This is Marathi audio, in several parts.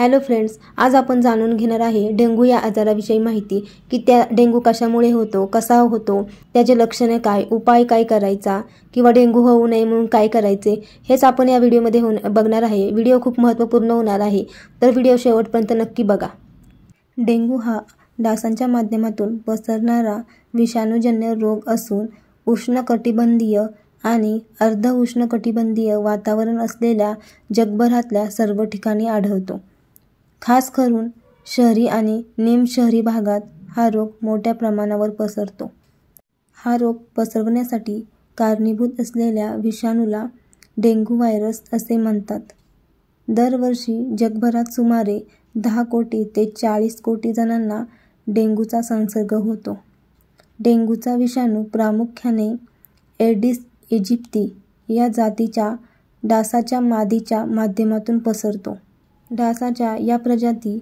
हॅलो फ्रेंड्स, आज आपण जाणून घेणार आहे डेंग्यू या आजाराविषयी माहिती की त्या डेंग्यू कशामुळे होतो, कसा होतो, त्याचे लक्षणे काय, उपाय काय करायचा किंवा डेंग्यू होऊ नये म्हणून काय करायचे, हेच आपण या व्हिडिओमध्ये बघणार आहे। व्हिडिओ खूप महत्त्वपूर्ण होणार आहे, तर व्हिडिओ शेवटपर्यंत नक्की बघा। डेंग्यू हा डासांच्या माध्यमातून पसरणारा विषाणूजन्य रोग असून उष्णकटिबंधीय आणि अर्ध उष्णकटिबंधीय वातावरण असलेल्या जगभरातल्या सर्व ठिकाणी आढळतो। खास करून शहरी आणि निमशहरी भागात हा रोग मोठ्या प्रमाणावर पसरतो। हा रोग पसरवण्यासाठी कारणीभूत असलेल्या विषाणूला डेंग्यू व्हायरस असे म्हणतात। दरवर्षी जगभरात सुमारे 10 कोटी ते 40 कोटी जणांना डेंग्यूचा संसर्ग होतो। डेंग्यूचा विषाणू प्रामुख्याने एडिस इजिप्ती या जातीच्या डासाच्या मादीच्या माध्यमातून पसरतो। डासाच्या या प्रजाती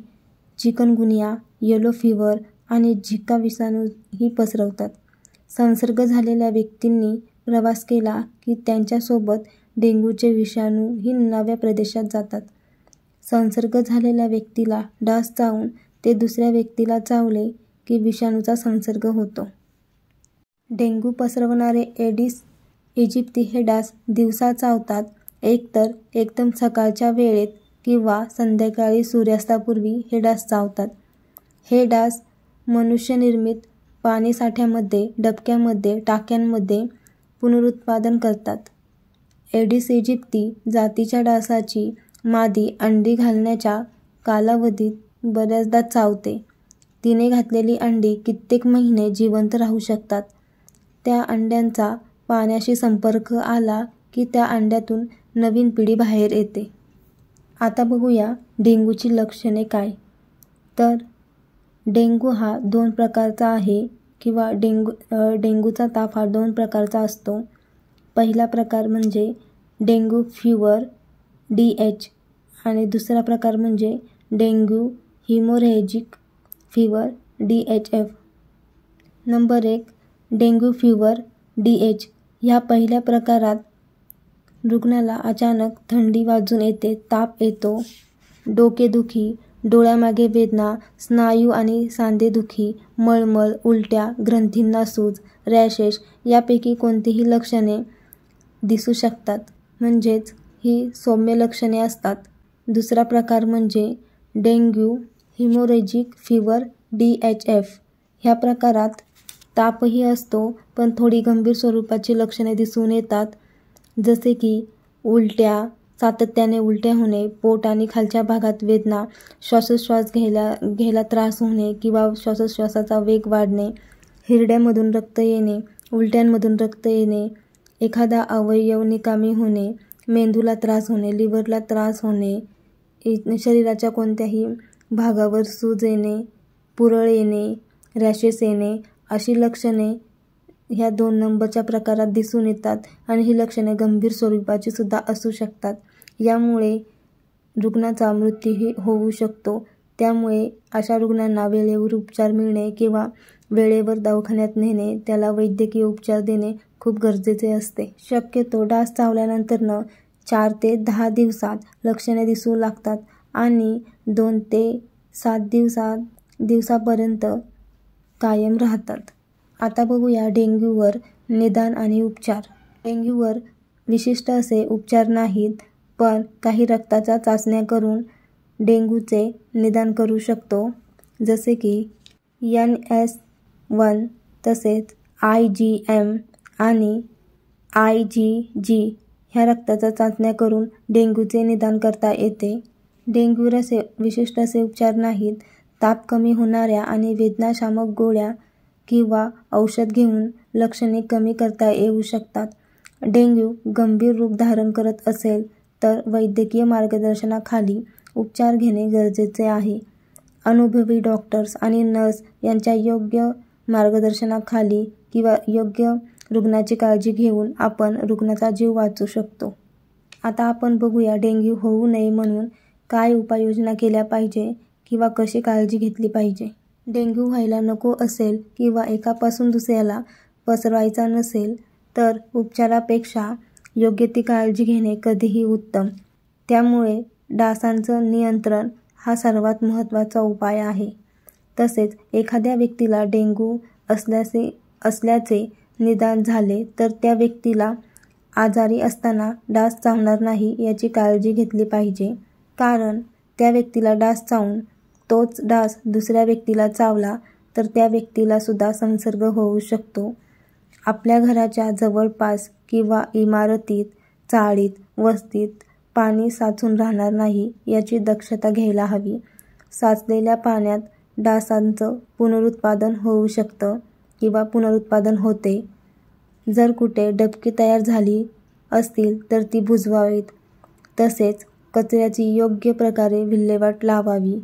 चिकनगुनिया, येलो फीवर आणि झिका विषाणूही पसरवतात। संसर्ग झालेल्या व्यक्तींनी प्रवास केला की त्यांच्यासोबत डेंग्यूचे विषाणूही नव्या प्रदेशात जातात। संसर्ग झालेल्या व्यक्तीला डास चावून ते दुसऱ्या व्यक्तीला चावले की विषाणूचा संसर्ग होतो। डेंग्यू पसरवणारे एडिस इजिप्ती हे डास दिवसा चावतात, एकतर एकदम सकाळच्या वेळेत किंवा संध्याकाळी सूर्यास्तापूर्वी हे डास चावतात। हे डास मनुष्यनिर्मित पाणीसाठ्यामध्ये, डबक्यामध्ये, टाक्यांमध्ये पुनरुत्पादन करतात। एडिस इजिप्ती जातीच्या डासाची मादी अंडी घालण्याच्या कालावधीत बऱ्याचदा चावते। तिने घातलेली अंडी कित्येक महिने जिवंत राहू शकतात। त्या अंड्यांचा पाण्याशी संपर्क आला की त्या अंड्यातून नवीन पिढी बाहेर येते। आता बघूया डेंग्यूची लक्षणे काय। तर डेंग्यू हा 2 प्रकारचा आहे किंवा डेंग्यूचा ताप हा 2 प्रकारचा असतो। पहिला प्रकार म्हणजे डेंग्यू फीवर DH आणि दुसरा प्रकार म्हणजे dengue haemorrhagic fever DHF। Number 1, dengue fever DH। ह्या पहिल्या प्रकारात रुग्णाला अचानक थंडी वाजून येते, ताप येतो, डोकेदुखी, डोळ्यामागे वेदना, स्नायू आणि सांधेदुखी, मळमळ, उलट्या, ग्रंथींना सूज, रॅशेस यापैकी कोणतीही लक्षणे दिसू शकतात, म्हणजेच ही सौम्य लक्षणे असतात। दुसरा प्रकार म्हणजे डेंग्यू हिमोरेजिक फीवर DHF। ह्या प्रकारात तापही असतो, पण थोडी गंभीर स्वरूपाची लक्षणे दिसून येतात, जसे की उलट्या, सातत्याने उलट्या होणे, पोट आणि खालच्या भागात वेदना, श्वासोच्छ्वास घ्यायला त्रास होणे किंवा श्वासोच्छ्वासाचा वेग वाढणे, हिरड्यामधून रक्त येणे, उलट्यांमधून रक्त येणे, एखादा अवयव निकामी होणे, मेंदूला त्रास होणे, लिव्हरला त्रास होणे, शरीराच्या कोणत्याही भागावर सूज येणे, पुरळ येणे, रॅशेस येणे, अशी लक्षणे ह्या 2 नंबरच्या प्रकारात दिसून येतात आणि ही लक्षणे गंभीर स्वरूपाची सुद्धा असू शकतात। यामुळे रुग्णाचा मृत्यूही होऊ शकतो। त्यामुळे अशा रुग्णांना वेळेवर उपचार मिळणे किंवा वेळेवर दवाखान्यात नेणे, त्याला वैद्यकीय उपचार देणे खूप गरजेचे असते। शक्यतो डास चावल्यानंतर 4 ते 10 दिवसात लक्षणे दिसू लागतात आणि 2 ते 7 दिवसापर्यंत कायम राहतात। आता बघूया डेंग्यूवर निदान आणि उपचार। डेंग्यूवर विशिष्ट असे उपचार नाहीत, पण काही रक्ताच्या चाचण्या करून डेंग्यूचे निदान करू शकतो, जसे की NS1 तसेच IgM आणि IgG ह्या रक्ताच्या चाचण्या करून डेंग्यूचे निदान करता येते। डेंग्यूवर विशिष्ट असे उपचार नाहीत। ताप कमी होणाऱ्या आणि वेदनाशामक गोळ्या किंवा औषध घेऊन लक्षणे कमी करता येऊ शकतात। डेंग्यू गंभीर रूप धारण करत असेल तर वैद्यकीय मार्गदर्शनाखाली उपचार घेणे गरजेचे आहे। अनुभवी डॉक्टर्स आणि नर्स यांच्या योग्य मार्गदर्शनाखाली किंवा योग्य रुग्णाची काळजी घेऊन आपण रुग्णाचा जीव वाचवू शकतो। आता आपण बघूया डेंग्यू होऊ नये म्हणून काय उपाययोजना केल्या पाहिजे किंवा कशी काळजी घेतली पाहिजे। डेंग्यू व्हायला नको असेल किंवा एकापासून दुसऱ्याला पसरवायचा नसेल तर उपचारापेक्षा योग्य ती काळजी घेणे कधीही उत्तम। त्यामुळे डासांचं नियंत्रण हा सर्वात महत्त्वाचा उपाय आहे. तसेच एखाद्या व्यक्तीला डेंग्यू असल्याचे निदान झाले तर त्या व्यक्तीला आजारी असताना डास चावणार नाही याची काळजी घेतली पाहिजे. कारण त्या व्यक्तीला डास चावून तोच डास दुसऱ्या व्यक्तीला चावला तर त्या व्यक्तीला सुद्धा संसर्ग होऊ शकतो. आपल्या घराच्या जवळपास किंवा इमारतीत, चाळीत, वस्तीत पाणी साचून राहणार नाही याची दक्षता घ्यायला हवी. साचलेल्या पाण्यात डासांचं पुनरुत्पादन होऊ शकतं किंवा पुनरुत्पादन होते. जर कुठे डबकी तयार झाली असतील तर ती बुजवावीत. तसेच कचऱ्याची योग्य प्रकारे विल्हेवाट लावावी.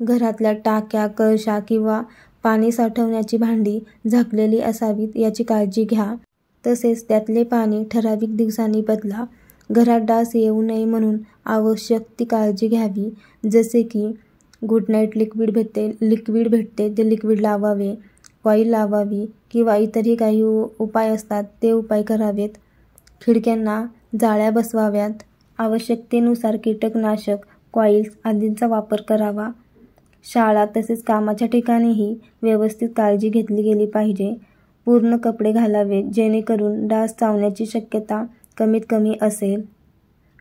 घरातल्या टाक्या, कळशा किंवा पाणी साठवण्याची भांडी झाकलेली असावीत याची काळजी घ्या. तसेच त्यातले पाणी ठराविक दिवसांनी बदला. घरात डास येऊ नये म्हणून आवश्यक ती काळजी घ्यावी. जसे की गुड नाईट लिक्विड भेटते ते लिक्विड लावावे, कॉईल लावावी किंवा इतरही काही उपाय असतात ते उपाय करावेत. खिडक्यांना जाळ्या बसवाव्यात. आवश्यकतेनुसार कीटकनाशक, कॉईल्स आदींचा वापर करावा. शाळा तसेच कामाच्या ठिकाणीही व्यवस्थित काळजी घेतली गेली पाहिजे. पूर्ण कपडे घालावेत जेणेकरून डास चावण्याची शक्यता कमीत कमी असेल.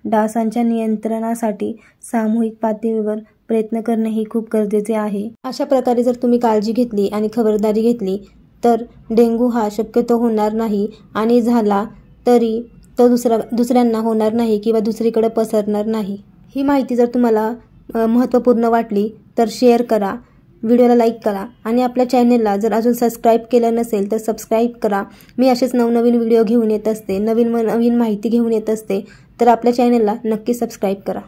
डासांच्या नियंत्रणासाठी सामूहिक पातळीवर प्रयत्न करणे हे खूप गरजेचे आहे. अशा प्रकारे जर तुम्ही काळजी घेतली आणि खबरदारी घेतली तर डेंग्यू हा शक्यतो होणार नाही आणि झाला तरी तो दुसऱ्यांना होणार नाही किंवा दुसरीकडे पसरणार नाही. ही माहिती जर तुम्हाला महत्त्वपूर्ण वाटली तर शेअर करा, व्हिडिओला लाईक करा आणि आपल्या चॅनेलला जर अजून सबस्क्राईब केलं नसेल तर सबस्क्राईब करा. मी असेच नवनवीन व्हिडिओ घेऊन येत असते, नवीन माहिती घेऊन येत असते, तर आपल्या चॅनेलला नक्की सबस्क्राईब करा.